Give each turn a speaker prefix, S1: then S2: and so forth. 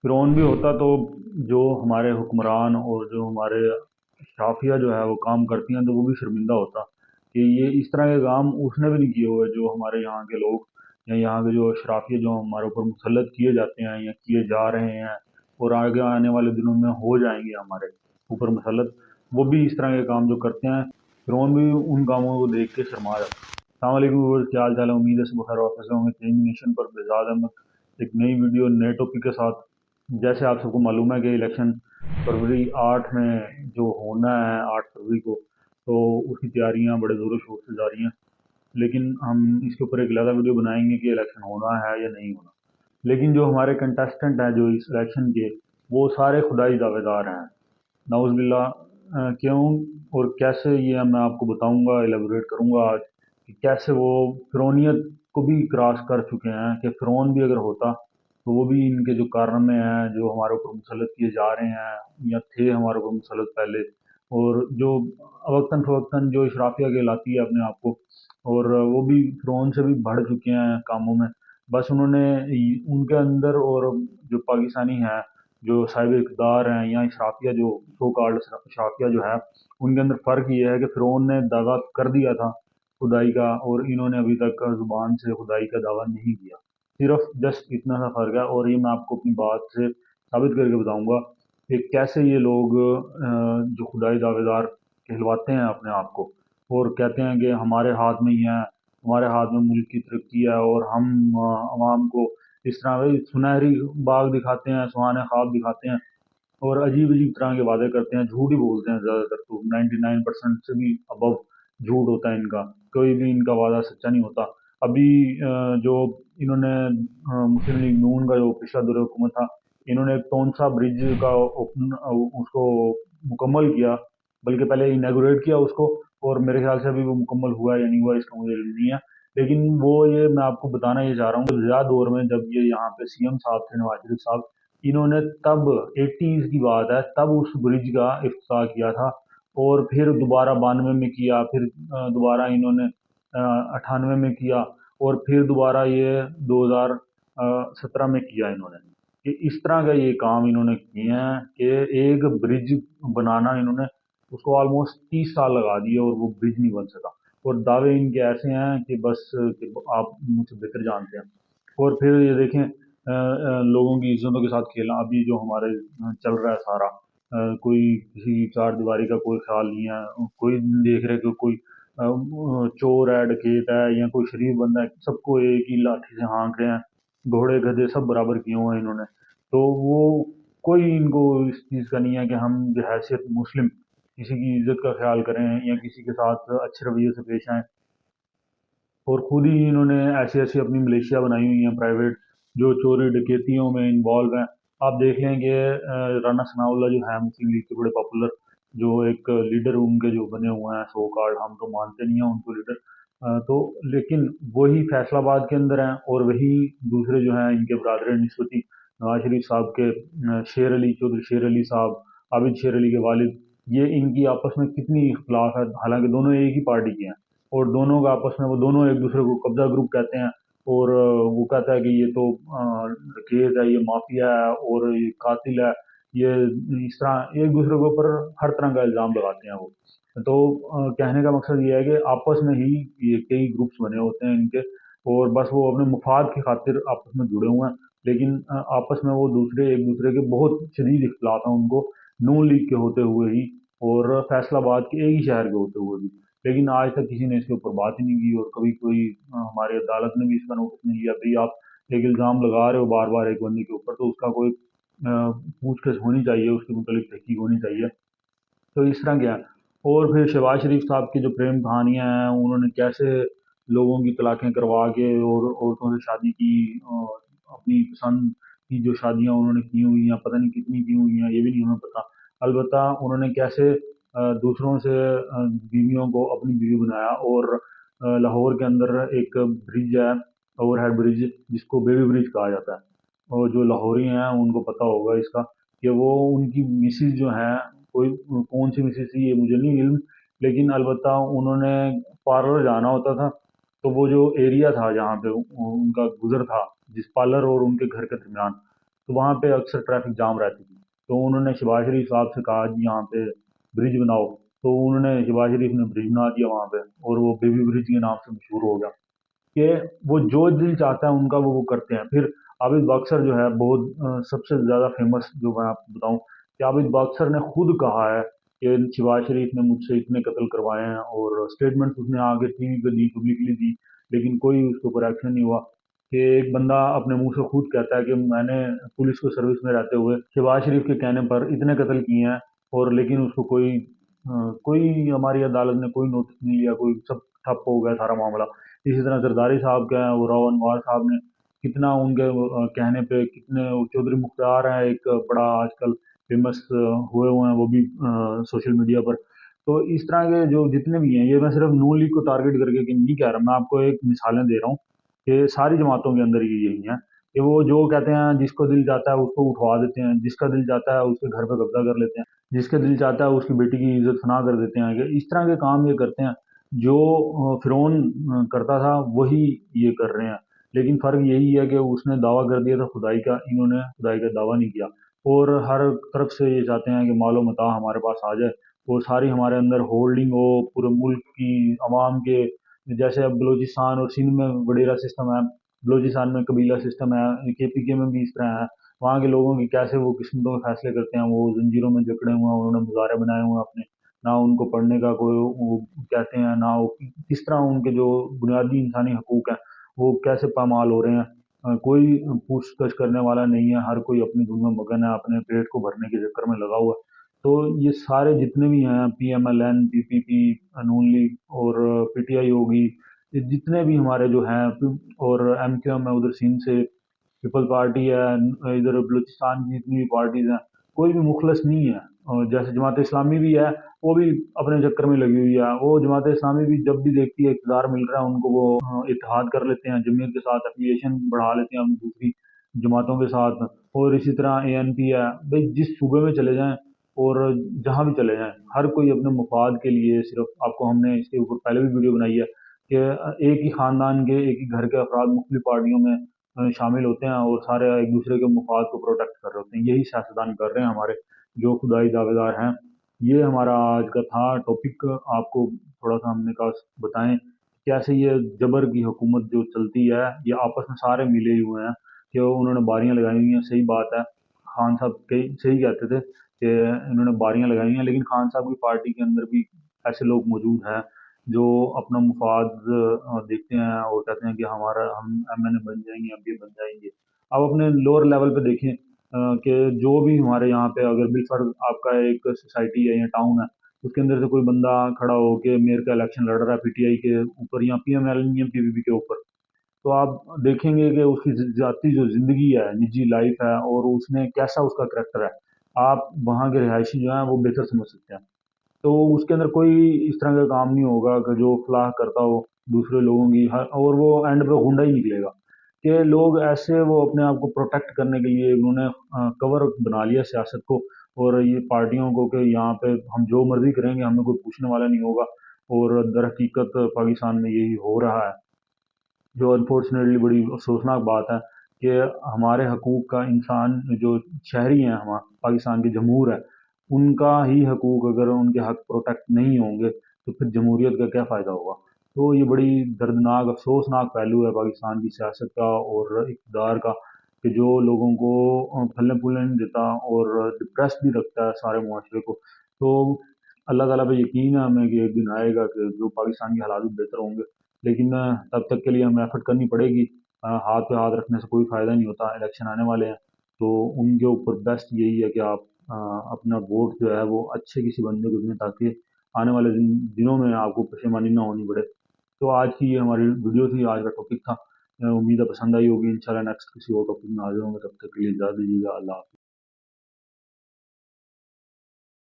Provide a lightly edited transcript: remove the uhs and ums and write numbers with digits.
S1: فرعون بھی ہوتا تو جو ہمارے حکمران اور جو ہمارے شافیہ جو ہے وہ کام کرتی ہیں تو وہ بھی شرمندہ ہوتا کہ یہ اس طرح کے کام اس نے بھی نہیں کیے ہوئے جو ہمارے یہاں کے لوگ یا یہاں کے جو اشرافیہ جو ہمارے اوپر مسلط کیے جاتے ہیں یا کیے جا رہے ہیں اور آگے آنے والے دنوں میں ہو جائیں گے ہمارے اوپر مسلط، وہ بھی اس طرح کے کام جو کرتے ہیں فرعون بھی ان کاموں کو دیکھ کے شرما جاتا ہے۔ السلام علیکم ویورز، کیا حال چال ہے؟ امید ہے سب بخیر واپس ہوں گے چینج نیشن پر بزاد احمد ایک نئی ویڈیو نئے ٹاپک کے ساتھ۔ جیسے آپ سب کو معلوم ہے کہ الیکشن فروری 8 میں جو ہونا ہے 8 فروری کو، تو اس کی تیاریاں بڑے زور و شور سے جاری ہیں، لیکن ہم اس کے اوپر ایک علیحدہ ویڈیو بنائیں گے کہ الیکشن ہونا ہے یا نہیں ہونا۔ لیکن جو ہمارے کنٹیسٹنٹ ہیں جو اس الیکشن کے، وہ سارے خدائی دعوے دار ہیں، نعوذ باللہ۔ کیوں اور کیسے، یہ میں آپ کو بتاؤں گا، ایلیبوریٹ کروں گا آج کہ کیسے وہ فرعونیت کو بھی کراس کر چکے ہیں، کہ فرعون بھی اگر ہوتا تو وہ بھی ان کے جو کارنامے ہیں جو ہمارے اوپر مسلط کیے جا رہے ہیں یا تھے ہمارے اوپر مسلط پہلے، اور جو وقتاً فوقتاً جو اشرافیہ کہلاتی ہے اپنے آپ کو، اور وہ بھی فرعون سے بھی بڑھ چکے ہیں کاموں میں۔ بس انہوں نے ان کے اندر، اور جو پاکستانی ہیں جو صاحب اقتدار ہیں یا اشرافیہ جو سو کالڈ اشرافیہ جو ہے، ان کے اندر فرق یہ ہے کہ فرعون نے دعویٰ کر دیا تھا خدائی کا، اور انہوں نے ابھی تک زبان سے خدائی کا دعویٰ نہیں کیا۔ صرف جسٹ اتنا سا فرق ہے، اور یہ میں آپ کو اپنی بات سے ثابت کر کے بتاؤں گا کہ کیسے یہ لوگ جو خدائی دعوے دار کہلواتے ہیں اپنے آپ کو، اور کہتے ہیں کہ ہمارے ہاتھ میں ہی ہے، ہمارے ہاتھ میں ملک کی ترقی ہے، اور ہم عوام کو اس طرح سنہری باغ دکھاتے ہیں، سہانے خواب دکھاتے ہیں، اور عجیب عجیب طرح کے وعدے کرتے ہیں، جھوٹ ہی بولتے ہیں زیادہ تر، تو 99% سے بھی ابو جھوٹ ہوتا ہے ان کا، کوئی بھی ان کا وعدہ سچا نہیں ہوتا۔ ابھی جو انہوں نے مسلم لیگ نون کا جو پچھلا دور حکومت تھا، انہوں نے ایک تونسا برج کا اس کو مکمل کیا، بلکہ پہلے انیگوریٹ کیا اس کو، اور میرے خیال سے ابھی وہ مکمل ہوا یا نہیں ہوا اس کا مجھے علم نہیں ہے، لیکن وہ یہ میں آپ کو بتانا یہ چاہ رہا ہوں کہ زیادہ دور میں جب یہ یہاں پہ سی ایم صاحب تھے، نواز شریف صاحب، انہوں نے تب 80s کی بات ہے، تب اس برج کا افتتاح کیا تھا، اور پھر دوبارہ 92 میں کیا، پھر دوبارہ انہوں نے 98 میں کیا، اور پھر دوبارہ یہ 2017 میں کیا انہوں نے، کہ اس طرح کا یہ کام انہوں نے کیے ہیں کہ ایک برج بنانا انہوں نے اس کو آلموسٹ 30 سال لگا دیے، اور وہ برج نہیں بن سکا، اور دعوے ان کے ایسے ہیں کہ بس کہ آپ مجھ سے بہتر جانتے ہیں۔ اور پھر یہ دیکھیں لوگوں کی عزتوں کے ساتھ کھیلنا، ابھی جو ہمارے چل رہا ہے سارا، کوئی کسی چار دیواری کا کوئی خیال نہیں ہے، کوئی نہیں دیکھ رہے کہ کوئی چور ہے، ڈکیت ہے، یا کوئی شریف بندہ ہے، سب کو ایک ہی لاٹھی سے ہانک رہے ہیں، گھوڑے گدھے سب برابر کیے ہوئے ہیں انہوں نے۔ تو وہ کوئی ان کو اس چیز کا نہیں ہے کہ ہم بحیثیت مسلم کسی کی عزت کا خیال کریں یا کسی کے ساتھ اچھے رویے سے پیش آئیں، اور خود ہی انہوں نے ایسی ایسی اپنی ملیشیا بنائی ہوئی ہیں پرائیویٹ، جو چوری ڈکیتیوں میں انوالو ہیں۔ آپ دیکھ لیں کہ رانا ثناء اللہ جو ہیں مسلم لیگ کے بڑے پاپولر، جو ایک لیڈر ان کے جو بنے ہوئے ہیں سو کارڈ، ہم تو مانتے نہیں ہیں ان کو لیڈر، تو لیکن وہی فیصل آباد کے اندر ہیں، اور وہی دوسرے جو ہیں ان کے برادر نسبتی نواز شریف صاحب کے شیر علی چودھری، شیر علی صاحب، عابد شیر علی کے والد، یہ ان کی آپس میں کتنی اختلاف ہے، حالانکہ دونوں ایک ہی پارٹی کے ہیں، اور دونوں کا آپس میں، وہ دونوں ایک دوسرے کو قبضہ گروپ کہتے ہیں، اور وہ کہتا ہے کہ یہ تو ڈکیت ہے، یہ مافیا ہے، اور یہ قاتل ہے، یہ اس طرح ایک دوسرے کے اوپر ہر طرح کا الزام لگاتے ہیں وہ۔ تو کہنے کا مقصد یہ ہے کہ آپس میں ہی یہ کئی گروپس بنے ہوتے ہیں ان کے، اور بس وہ اپنے مفاد کی خاطر آپس میں جڑے ہوئے ہیں، لیکن آپس میں وہ دوسرے ایک دوسرے کے بہت شدید اختلاف ہیں ان کو، نون لیگ کے ہوتے ہوئے ہی، اور فیصل آباد کے ایک ہی شہر کے ہوتے ہوئے بھی، لیکن آج تک کسی نے اس کے اوپر بات ہی نہیں کی، اور کبھی کوئی ہماری عدالت نے بھی اس کا نوٹس نہیں لیا۔ بھئی آپ ایک الزام لگا رہے ہو بار بار ایک بندے کے اوپر، تو اس کا کوئی پوچھ گچھ ہونی چاہیے، اس کے متعلق تحقیق ہونی چاہیے۔ تو اس طرح کیا، اور پھر شہباز شریف صاحب کی جو پریم کہانیاں ہیں، انہوں نے کیسے لوگوں کی طلاقیں کروا کے اور عورتوں سے شادی کی، اپنی پسند کی جو شادیاں انہوں نے کی ہوئی ہیں، پتہ نہیں کتنی کی ہوئی ہیں، یہ بھی نہیں ہمیں پتہ۔ البتہ انہوں نے کیسے دوسروں سے بیویوں کو اپنی بیوی بنایا، اور لاہور کے اندر ایک برج ہے، اوور ہیڈ برج، جس کو بیبی برج کہا جاتا ہے، اور جو لاہوری ہیں ان کو پتہ ہوگا اس کا، کہ وہ ان کی مسز جو ہیں، کوئی کون سی مسز تھی یہ مجھے نہیں علم، لیکن البتہ انہوں نے پارلر جانا ہوتا تھا، تو وہ جو ایریا تھا جہاں پہ ان کا گزر تھا، جس پارلر اور ان کے گھر کے درمیان، تو وہاں پہ اکثر ٹریفک جام رہتی تھی، تو انہوں نے شہباز شریف صاحب سے کہا جی یہاں پہ برج بناؤ، تو انہوں نے شہباز شریف نے برج بنا دیا وہاں پہ، اور وہ بیبی برج کے نام سے مشہور ہو گیا کہ وہ جو دل چاہتا ہے ان کا وہ کرتے ہیں۔ پھر عابد باکسر جو ہے بہت سب سے زیادہ فیمس جو میں آپ کو بتاؤں کہ عابد باکسر نے خود کہا ہے کہ شہباز شریف نے مجھ سے اتنے قتل کروائے ہیں، اور اسٹیٹمنٹ اس نے آگے ٹی وی پہ دی، پبلکلی دی، لیکن کوئی اس کے اوپر ایکشن نہیں ہوا۔ کہ ایک بندہ اپنے منہ سے خود کہتا ہے کہ میں نے پولیس کو سروس میں رہتے ہوئے شہباز شریف کے کہنے پر اتنے قتل کیے ہیں، اور لیکن اس کو کوئی ہماری عدالت نے کوئی نوٹس نہیں لیا، کوئی سب ٹھپ ہو گیا سارا معاملہ۔ اسی طرح زرداری صاحب کا ہے، وہ راؤ انوار صاحب نے کتنا ان کے کہنے پہ کتنے، چودھری مختار ہیں ایک بڑا آج کل فیمس ہوئے ہیں وہ بھی سوشل میڈیا پر۔ تو اس طرح کے جو جتنے بھی ہیں، یہ میں صرف نون لیگ کو ٹارگٹ کر کے نہیں کہہ رہا، میں آپ کو ایک مثالیں دے رہا ہوں کہ ساری جماعتوں کے اندر یہ یہی ہیں کہ وہ جو کہتے ہیں جس کو دل چاہتا ہے اس کو اٹھوا دیتے ہیں، جس کا دل چاہتا ہے اس کے گھر پہ قبضہ کر لیتے ہیں، جس کا دل چاہتا ہے اس کی بیٹی کی عزت فنا کر دیتے ہیں، کہ اس طرح کے کام یہ کرتے ہیں جو فرعون کرتا تھا وہی یہ کر رہے ہیں۔ لیکن فرق یہی ہے کہ اس نے دعویٰ کر دیا تھا خدائی کا، انہوں نے خدائی کا دعویٰ نہیں کیا، اور ہر طرف سے یہ چاہتے ہیں کہ مال و متاع ہمارے پاس آ جائے، اور ساری ہمارے اندر ہولڈنگ ہو پورے ملک کی عوام کے۔ جیسے اب بلوچستان اور سندھ میں وڈیرا سسٹم ہے، بلوچستان میں قبیلہ سسٹم ہے، کے پی کے میں بھی اس طرح ہے، وہاں کے لوگوں کی کیسے وہ قسمتوں کے فیصلے کرتے ہیں، وہ زنجیروں میں جکڑے ہوئے ہیں، انہوں نے مظاہرے بنائے ہوئے ہیں اپنے، نہ ان کو پڑھنے کا کوئی وہ کہتے ہیں، نہ وہ کس طرح ان کے جو بنیادی انسانی حقوق ہیں وہ کیسے پامال ہو رہے ہیں۔ کوئی پوچھ گچھ کرنے والا نہیں ہے، ہر کوئی اپنی دھن میں مگن ہے، اپنے پیٹ کو بھرنے کے چکر میں لگا ہوا ہے۔ تو یہ سارے جتنے بھی ہیں، پی ایم ایل این، پی پی پی، نون لیگ اور پی ٹی آئی ہوگی، یہ جتنے بھی ہمارے جو ہیں، اور ایم کیو ایم ہے ادھر سندھ سے، پیپل پارٹی ہے ادھر بلوچستان کی، جتنی بھی پارٹیز ہیں، کوئی بھی مخلص نہیں ہے۔ اور جیسے جماعت اسلامی بھی ہے، وہ بھی اپنے چکر میں لگی ہوئی ہے، وہ جماعت اسلامی بھی جب بھی دیکھتی ہے اقتدار مل رہا ہے ان کو، وہ اتحاد کر لیتے ہیں، جمعیت کے ساتھ افیلیشن بڑھا لیتے ہیں ہم دوسری جماعتوں کے ساتھ۔ اور اسی طرح اے این پی ہے، بھائی جس صوبے میں چلے جائیں اور جہاں بھی چلے جائیں، ہر کوئی اپنے مفاد کے لیے، صرف آپ کو ہم نے اس کے اوپر پہلے بھی ویڈیو بنائی ہے کہ ایک ہی خاندان کے ایک ہی گھر کے افراد مختلف پارٹیوں میں شامل ہوتے ہیں، اور سارے ایک دوسرے کے مفاد کو پروٹیکٹ کر رہے ہوتے ہیں، یہی سیاستدان کر رہے ہیں ہمارے جو خدائی دعوے دار ہیں۔ یہ ہمارا آج کا تھا ٹاپک، آپ کو تھوڑا سا ہم نے کہا بتائیں کیسے یہ جبر کی حکومت جو چلتی ہے، یہ آپس میں سارے ملے ہوئے ہیں کہ انہوں نے باریاں لگائی ہوئی ہیں۔ صحیح بات ہے، خان صاحب صحیح کہتے تھے کہ انہوں نے باریاں لگائی ہوئی ہیں، لیکن خان صاحب کی پارٹی کے اندر بھی ایسے لوگ موجود ہیں جو اپنا مفاد دیکھتے ہیں اور کہتے ہیں کہ ہم ایم این اے بن جائیں گے، ایم پی اے بن جائیں گے۔ آپ اپنے لوور لیول پہ دیکھیں کہ جو بھی ہمارے یہاں پہ اگر بالفرض آپ کا ایک سوسائٹی ہے یا ٹاؤن ہے، اس کے اندر سے کوئی بندہ کھڑا ہو کے میئر کا الیکشن لڑ رہا ہے پی ٹی آئی کے اوپر یا پی ایم ایل یا پی پی پی کے اوپر، تو آپ دیکھیں گے کہ اس کی ذاتی جو زندگی ہے، نجی لائف ہے، اور اس نے کیسا اس کا کریکٹر ہے، آپ وہاں کے رہائشی جو ہیں وہ بہتر سمجھ سکتے ہیں۔ تو اس کے اندر کوئی اس طرح کا کام نہیں ہوگا کہ جو فلاح کرتا ہو دوسرے لوگوں کی، اور وہ اینڈ پہ گنڈا ہی نکلے گا کہ لوگ ایسے وہ اپنے آپ کو پروٹیکٹ کرنے کے لیے انہوں نے کور بنا لیا سیاست کو اور یہ پارٹیوں کو کہ یہاں پہ ہم جو مرضی کریں گے، ہمیں کوئی پوچھنے والا نہیں ہوگا، اور در حقیقت پاکستان میں یہی ہو رہا ہے، جو انفارچونیٹلی بڑی افسوسناک بات ہے کہ ہمارے حقوق کا انسان جو شہری ہیں، ہمارا پاکستان کے جمہور ہے، ان کا ہی حقوق اگر ان کے حق پروٹیکٹ نہیں ہوں گے تو پھر جمہوریت کا کیا فائدہ ہوگا؟ تو یہ بڑی دردناک افسوسناک پہلو ہے پاکستان کی سیاست کا اور اقتدار کا، کہ جو لوگوں کو پھلنے پھولنے نہیں دیتا اور ڈپریس بھی رکھتا ہے سارے معاشرے کو۔ تو اللہ تعالیٰ پہ یقین ہے ہمیں کہ ایک دن آئے گا کہ جو پاکستان کے حالات بھی بہتر ہوں گے، لیکن تب تک کے لیے ہمیں ایفرٹ کرنی پڑے گی۔ ہاتھ پہ ہاتھ رکھنے سے کوئی فائدہ نہیں ہوتا، الیکشن آنے والے ہیں تو ان کے اوپر بیسٹ یہی ہے کہ آپ اپنا ووٹ جو ہے وہ اچھے کسی بندے کو دیں تاکہ آنے والے دنوں میں آپ کو پشیمانی نہ ہونی پڑے۔ تو آج کی یہ ہماری ویڈیو تھی، آج کا ٹاپک تھا، امید ہے پسند آئی ہوگی۔ انشاءاللہ نیکسٹ کسی اور ٹاپک میں حاضر ہوں گے، تب تک کے لیے اجازت دیجیے گا، اللہ حافظ۔